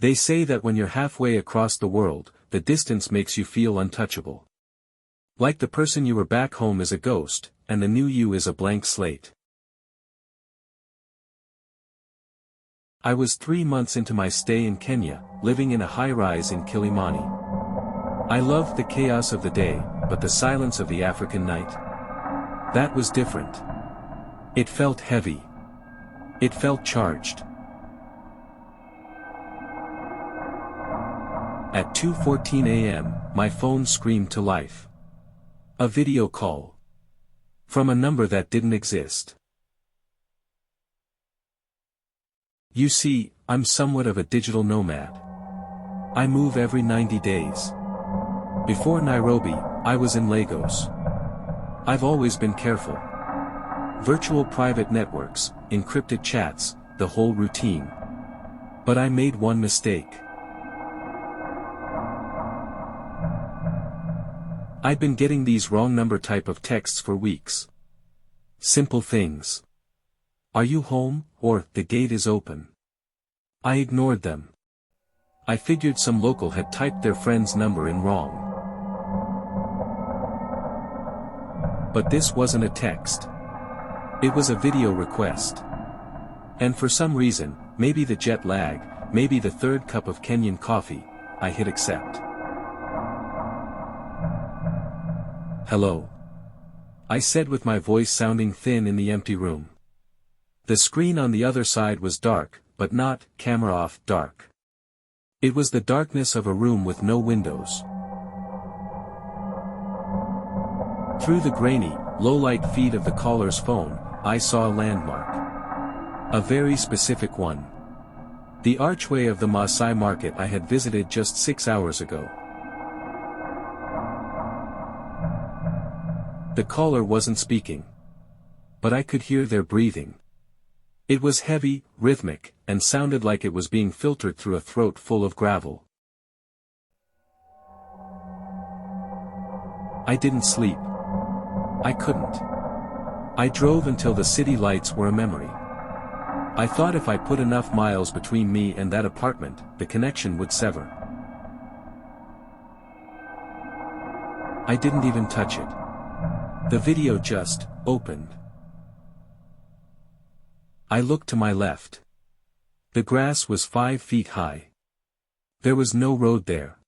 They say that when you're halfway across the world, the distance makes you feel untouchable. Like the person you were back home is a ghost, and the new you is a blank slate. I was 3 months into my stay in Kenya, living in a high-rise in Kilimani. I loved the chaos of the day, but the silence of the African night? That was different. It felt heavy. It felt charged. At 2:14 a.m., my phone screamed to life. A video call. From a number that didn't exist. You see, I'm somewhat of a digital nomad. I move every 90 days. Before Nairobi, I was in Lagos. I've always been careful. Virtual private networks, encrypted chats, the whole routine. But I made one mistake. I'd been getting these wrong number type of texts for weeks. Simple things. Are you home, or the gate is open? I ignored them. I figured some local had typed their friend's number in wrong. But this wasn't a text. It was a video request. And for some reason, maybe the jet lag, maybe the third cup of Kenyan coffee, I hit accept. Hello. I said with my voice sounding thin in the empty room. The screen on the other side was dark, but not, camera off, dark. It was the darkness of a room with no windows. Through the grainy, low-light feed of the caller's phone, I saw a landmark. A very specific one. The archway of the Maasai market I had visited just 6 hours ago. The caller wasn't speaking. But I could hear their breathing. It was heavy, rhythmic, and sounded like it was being filtered through a throat full of gravel. I didn't sleep. I couldn't. I drove until the city lights were a memory. I thought if I put enough miles between me and that apartment, the connection would sever. I didn't even touch it. The video just opened. I looked to my left. The grass was 5 feet high. There was no road there.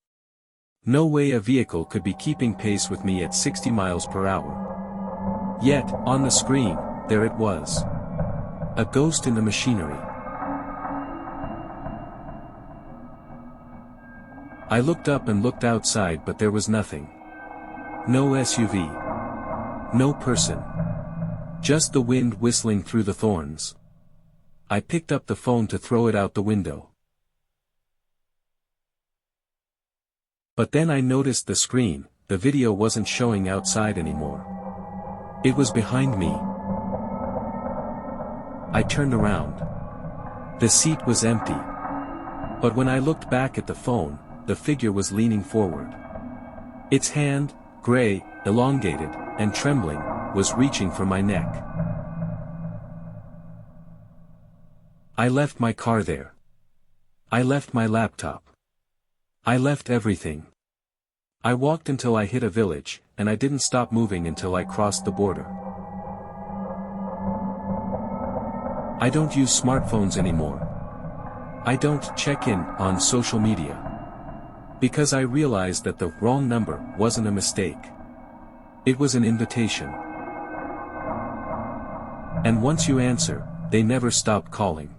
No way a vehicle could be keeping pace with me at 60 miles per hour. Yet, on the screen, there it was. A ghost in the machinery. I looked up and looked outside, but there was nothing. No SUV. No person. Just the wind whistling through the thorns. I picked up the phone to throw it out the window. But then I noticed the screen, the video wasn't showing outside anymore. It was behind me. I turned around. The seat was empty. But when I looked back at the phone, the figure was leaning forward. Its hand, gray, elongated, and trembling, was reaching for my neck. I left my car there. I left my laptop. I left everything. I walked until I hit a village, and I didn't stop moving until I crossed the border. I don't use smartphones anymore. I don't check in on social media. Because I realized that the wrong number wasn't a mistake. It was an invitation. And once you answer, they never stop calling.